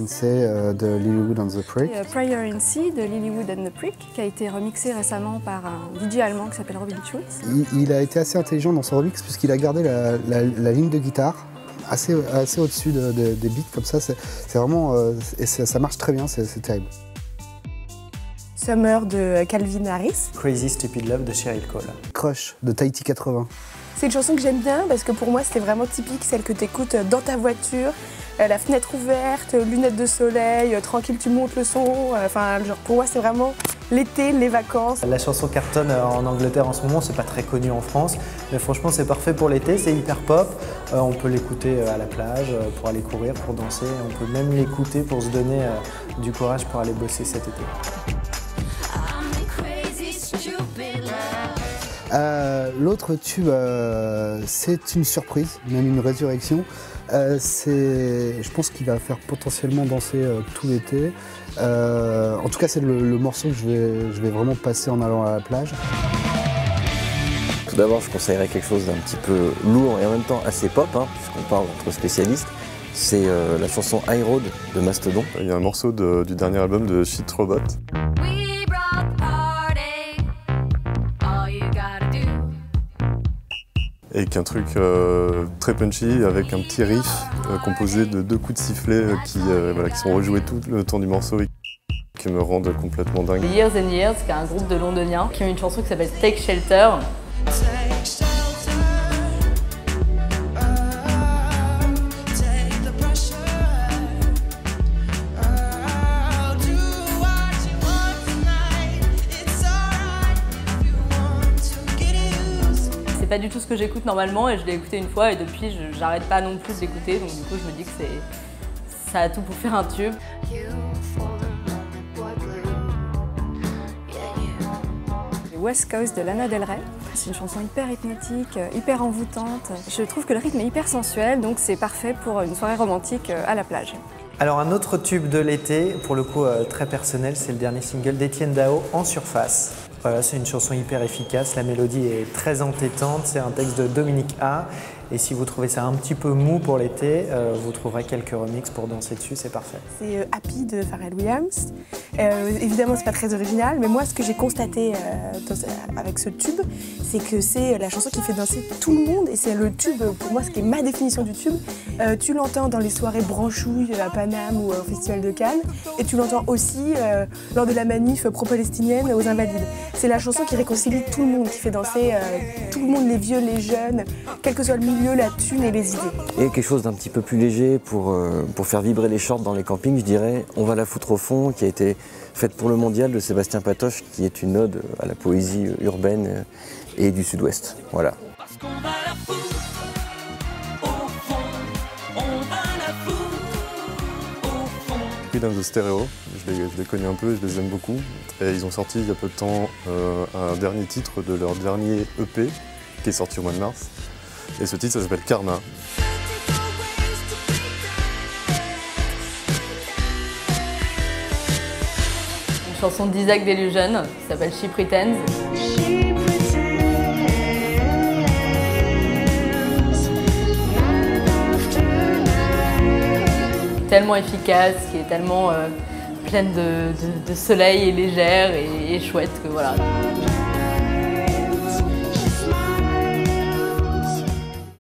in C de Lilywood and the Prick. Prayer in C de Lilywood and the Prick, qui a été remixé récemment par un DJ allemand qui s'appelle Robin Schulz. Il a été assez intelligent dans son remix puisqu'il a gardé la ligne de guitare assez au-dessus des beats comme ça. C'est vraiment, et ça marche très bien, c'est terrible. Summer de Calvin Harris. Crazy Stupid Love de Cheryl Cole. Crush de Tahiti 80. C'est une chanson que j'aime bien parce que pour moi c'était vraiment typique, celle que tu écoutes dans ta voiture, la fenêtre ouverte, lunettes de soleil, tranquille tu montes le son, enfin genre pour moi c'est vraiment l'été, les vacances. La chanson cartonne en Angleterre en ce moment, c'est pas très connu en France, mais franchement c'est parfait pour l'été, c'est hyper pop, on peut l'écouter à la plage, pour aller courir, pour danser, on peut même l'écouter pour se donner du courage pour aller bosser cet été. L'autre tube, c'est une surprise, même une résurrection. Je pense qu'il va faire potentiellement danser tout l'été. En tout cas, c'est le morceau que je vais vraiment passer en allant à la plage. Tout d'abord, je conseillerais quelque chose d'un petit peu lourd et en même temps assez pop, hein, puisqu'on parle entre spécialistes. C'est la chanson High Road de Mastodon. Il y a un morceau du dernier album de Shit Robot. Et qu'un truc très punchy avec un petit riff composé de 2 coups de sifflet qui sont rejoués tout le temps du morceau et qui me rendent complètement dingue. Years and Years, qui est un groupe de londoniens qui ont une chanson qui s'appelle Take Shelter. C'est pas du tout ce que j'écoute normalement et je l'ai écouté une fois et depuis j'arrête pas non plus de l'écouter, donc du coup je me dis que ça a tout pour faire un tube. West Coast de Lana Del Rey. C'est une chanson hyper hypnotique, hyper envoûtante. Je trouve que le rythme est hyper sensuel, donc c'est parfait pour une soirée romantique à la plage. Alors un autre tube de l'été, pour le coup très personnel, c'est le dernier single d'Étienne Dao, En Surface. Voilà, c'est une chanson hyper efficace, la mélodie est très entêtante, c'est un texte de Dominique A. Et si vous trouvez ça un petit peu mou pour l'été, vous trouverez quelques remixes pour danser dessus, c'est parfait. C'est Happy de Pharrell Williams. Évidemment, c'est pas très original, mais moi, ce que j'ai constaté avec ce tube, c'est que c'est la chanson qui fait danser tout le monde. Et c'est le tube, pour moi, ce qui est ma définition du tube. Tu l'entends dans les soirées branchouilles à Paname ou au Festival de Cannes. Et tu l'entends aussi lors de la manif pro-palestinienne aux Invalides. C'est la chanson qui réconcilie tout le monde, qui fait danser tout le monde, les vieux, les jeunes, quel que soit le milieu, la thune et les idées. Et quelque chose d'un petit peu plus léger pour faire vibrer les shorts dans les campings, je dirais On va la foutre au fond, qui a été faite pour le mondial de Sébastien Patoche, qui est une ode à la poésie urbaine et du sud-ouest. Voilà. Parce qu'on va la foutre au fond, on va la foutre au fond. Creed and the Stereo, je les connais un peu et je les aime beaucoup. Et ils ont sorti il y a peu de temps un dernier titre de leur dernier EP qui est sorti au mois de mars. Et ce titre, ça s'appelle Karma. Une chanson d'Isaac Delusion qui s'appelle She Pretends. Tellement efficace, qui est tellement pleine de soleil et légère et chouette que voilà.